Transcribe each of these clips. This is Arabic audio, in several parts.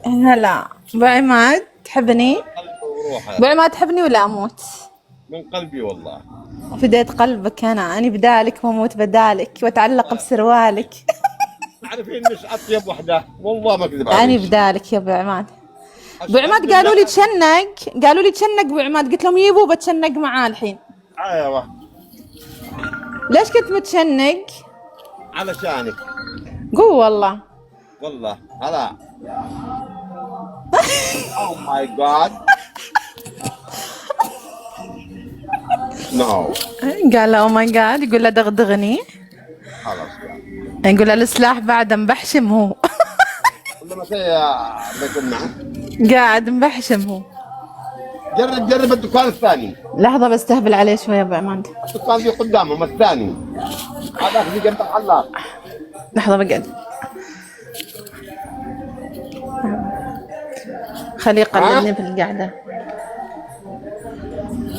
هلا ابو عماد تحبني؟ قلبي وروحه. ابو عماد تحبني ولا اموت؟ من قلبي والله. فديت قلبك اني بدالك واموت بدالك واتعلق بسروالك. تعرفين مش اطيب وحده والله ما اكذب اني عليك. بدالك يا ابو عماد. ابو أشهد عماد بالله. قالوا لي تشنق ابو عماد، قلت لهم يبوا بتشنق معاه الحين. ايوه ليش كنت متشنق؟ علشانك قول والله. والله. هلا او ماي جاد نو. قال له او ماي جاد، يقول له دغدغني، خلاص يعني. يقول له السلاح بعد مبحشم هو. والله ما شيء بيكون معه. قاعد مبحشم هو. جرب الدكان الثاني. لحظة بستهبل عليه شوية يا ابو عماد. الدكان اللي قدامهم الثاني هذاك اللي جنب الحلاق. لحظة بقعد. خليه يقلدني في القعدة.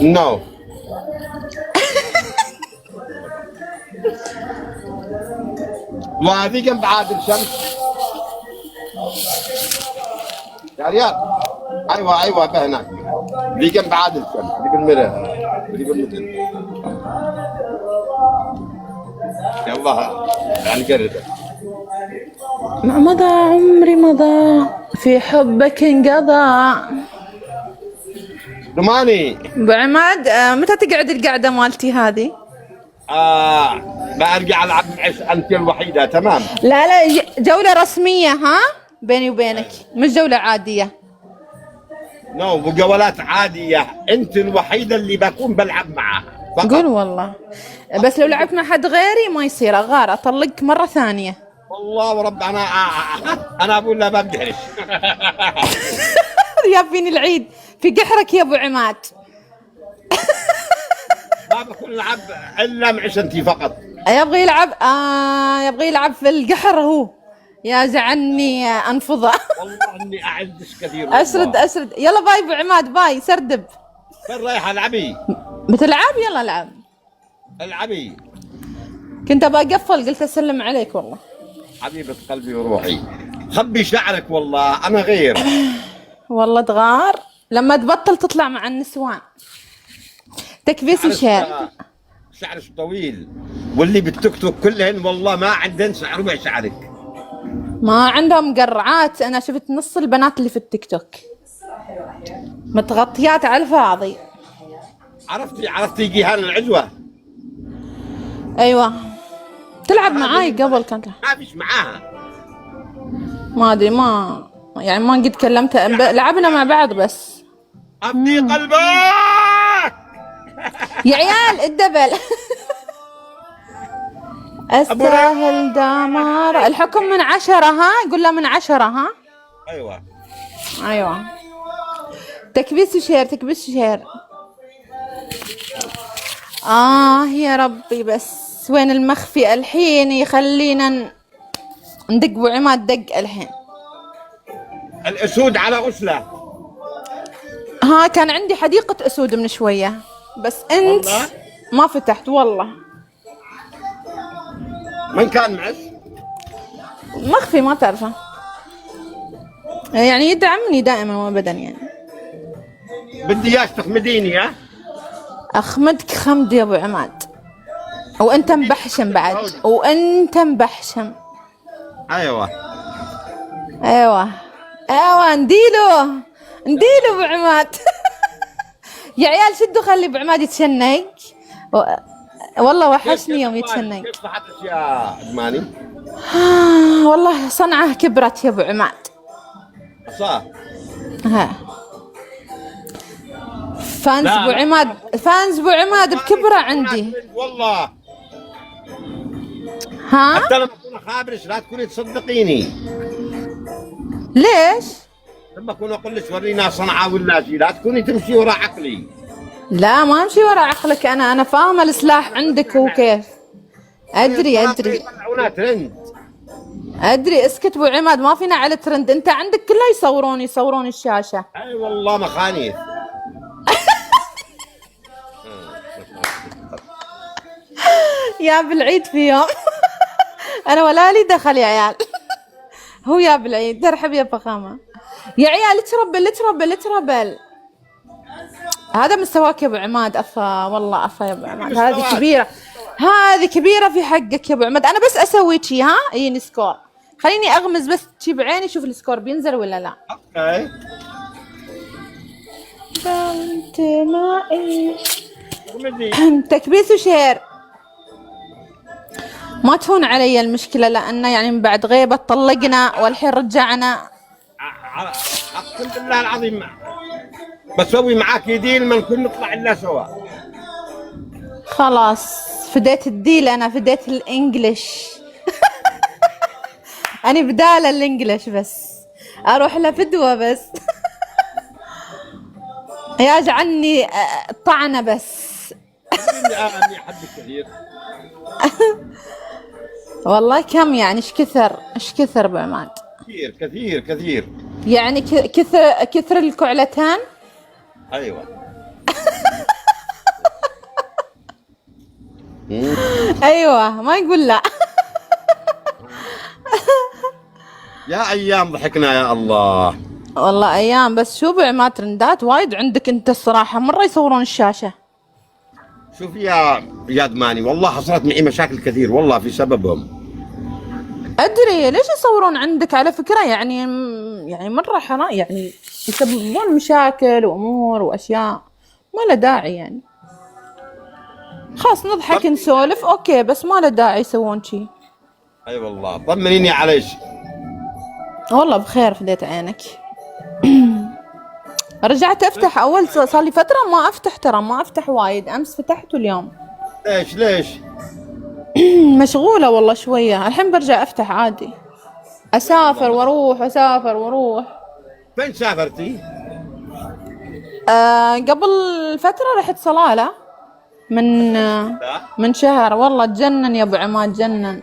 نو. وهذه جنب عادل شمس يا رياض. ايوه هناك دي جنب عادل شمس، دي بالمرة، دي بالمثل. يلا يعني قربت. ما مضى عمري مضى في حبك انقضى. روماني. ابو عماد متى تقعد القعدة مالتي هذه؟ برجع العب معك انت الوحيده. تمام. لا جولة رسمية ها، بيني وبينك، مش جولة عادية. نو مجولات عاديه، انت الوحيده اللي بكون بلعب معها فقط. قول والله. بس لو لعبت مع حد غيري ما يصير، اغار اطلقك مرة ثانية. والله ورب انا اقول لا ما بقهرش. يا فيني العيد في قحرك يا ابو عماد. ما بكون العب الا معك انت فقط. يبغى يلعب في القحر هو. يا زعني انفضه. والله اني اعزك كثير والله. اسرد يلا باي ابو عماد، باي سردب. فين رايحه؟ العبي. بتلعب؟ يلا العب. العبي. كنت ابى اقفل قلت اسلم عليك والله. حبيبة قلبي وروحي. خبي شعرك والله انا غير. والله تغار لما تبطل تطلع مع النسوان. تكبيس وشير. شعرك طويل واللي بالتيك توك كلهن والله ما عندهن شعر ربع شعرك. ما عندهم قرعات، انا شفت نص البنات اللي في التيك توك متغطيات على الفاضي. عرفتي جيهان العزوة؟ ايوه تلعب معاي قبل كانت. ما فيش معاها. ما ادري يعني ما قد كلمت، لعبنا مع بعض بس. ابدي قلبك. يا عيال الدبل. استاهل دمار. الحكم من 10 ها، قول له من 10 ها. ايوه تكبيس وشير تكبيس وشير. يا ربي بس وين المخفي الحين يخلينا ندق ابو عماد دق الحين. الاسود على اسله. كان عندي حديقة اسود من شوية بس انت والله؟ ما فتحت والله. من كان معك؟ مخفي ما تعرفه، يعني يدعمني دائما وابدا يعني. بدي اياك تخمديني. ها اخمدك خمد يا ابو عماد، وانت مبحشم بعد، وانت مبحشم. ايوه نديله ابو عماد. يا عيال شدوا خلي ابو عماد يتشنق. والله وحشني يوم يتشنق. كيف صحتك يا ادماني؟ والله صنعه كبرت يا ابو عماد. صح. فانز ابو عماد بكبره عندي والله. ها. حتى لما اكون خابرش لا تكوني تصدقيني. ليش؟ لما اكون اقول لك ورينا صنعاء ولا شيء لا تكوني تمشي وراء عقلي. لا ما امشي ورا عقلك، انا فاهمه السلاح عندك وكيف. ادري يطلعونا ترند. اسكت ابو عماد، ما فينا على ترند، انت عندك كله يصورون الشاشه. اي والله مخانيث. يا بالعيد في يوم. انا ولا لي دخل يا عيال. هو يا بالعيد ترحب يا فخامه. يا عيال تربل تربل تربل. هذا مستواك يا ابو عماد. افا والله افا يا ابو عماد، هذه كبيره، هذه كبيره في حقك يا ابو عماد. انا بس اسوي شي، ها يجيني سكور، خليني اغمز بس شي بعيني شوف السكور بينزل ولا لا. اوكي. انت معي تكبيس وشير. ما تهون علي المشكله، لانه يعني من بعد غيبه طلقنا والحين رجعنا. اقسم بالله العظيم بسوي معاك ديل ما نكون نطلع الا سوا. خلاص فديت الديل، انا فديت الانجليش. انا بدال الانجليش بس اروح لفدوه بس. يجعلني طعنه بس. اني احبك كثير. والله كم يعني ايش كثر ايش كثر بعماد؟ كثير كثير كثير. يعني كثر الكعلتان. ايوه. ايوه ما يقول لا. يا ايام ضحكنا يا الله. والله ايام، بس شو بعماد ترندات وايد عندك انت الصراحه، مره يصورون الشاشه. شوف يا دماني، والله حصلت معي مشاكل كثير والله في سببهم. ادري ليش يصورون عندك على فكره، يعني مره حرام، يعني يسببون مشاكل وامور واشياء ما له داعي. يعني خلاص نضحك نسولف اوكي، بس ما له داعي يسوون شي. اي والله. طمنيني عليش. والله بخير فديت عينك. رجعت افتح، اول صار لي فتره ما افتح، ترى ما افتح وايد، امس فتحت واليوم. ليش؟ مشغوله والله شويه، الحين برجع افتح عادي. اسافر واروح اسافر واروح. فين سافرتي؟ قبل فتره رحت صلاله من شهر، والله تجنن يا ابو عماد جنن.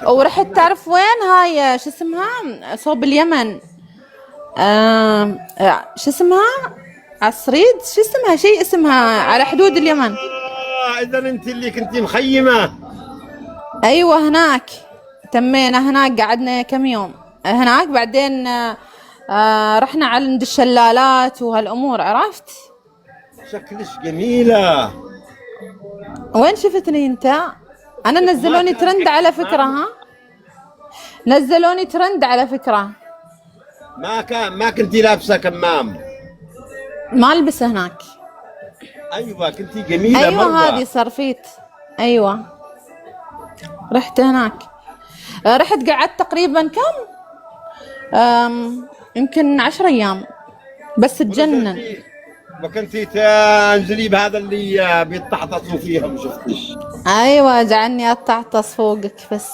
ورحت تعرف وين هاي شو اسمها صوب اليمن، شو اسمها عصريد، شو اسمها شيء اسمها على حدود اليمن. اذا انت اللي كنتي مخيمه. ايوه هناك تمينا، هناك قعدنا كم يوم هناك، بعدين رحنا عند الشلالات وهالامور، عرفت. شكلش جميله. وين شفتني انت؟ انا نزلوني ترند على فكره، ها نزلوني ترند على فكره. ما كنتي لابسه كمام. ما البس هناك. ايوه كنتي جميله. ايوه هذه صرفيت. ايوه رحت هناك، رحت قعدت تقريبا كم يمكن 10 ايام بس تجنن. وكنتي تنزلي بهذا اللي بيتحطصوا فيهم شفتش. ايوه جعلني اتعطس فوقك بس.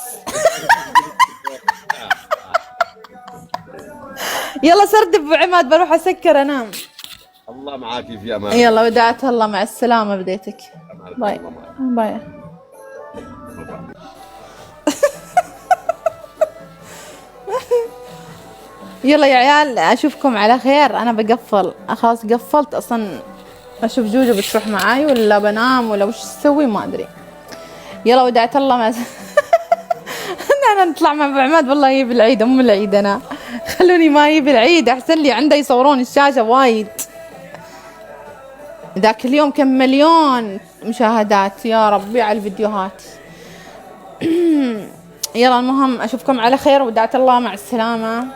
يلا سرد ابو عماد، بروح اسكر انام. الله معاكي في امان. يلا وداعة الله، مع السلامة بديتك. باي باي. يلا يا عيال اشوفكم على خير، انا بقفل خلاص، قفلت اصلا. اشوف جوجو بتروح معاي ولا بنام ولا وش تسوي ما ادري. يلا وداعة الله مع انا نطلع مع ابو عماد، والله يجيب العيد ام العيد، انا خلوني ما يجيب العيد احسن لي، عنده يصورون الشاشة وايد. ذاك اليوم كم مليون مشاهدات يا ربي على الفيديوهات. يلا المهم اشوفكم على خير وداعة الله مع السلامة.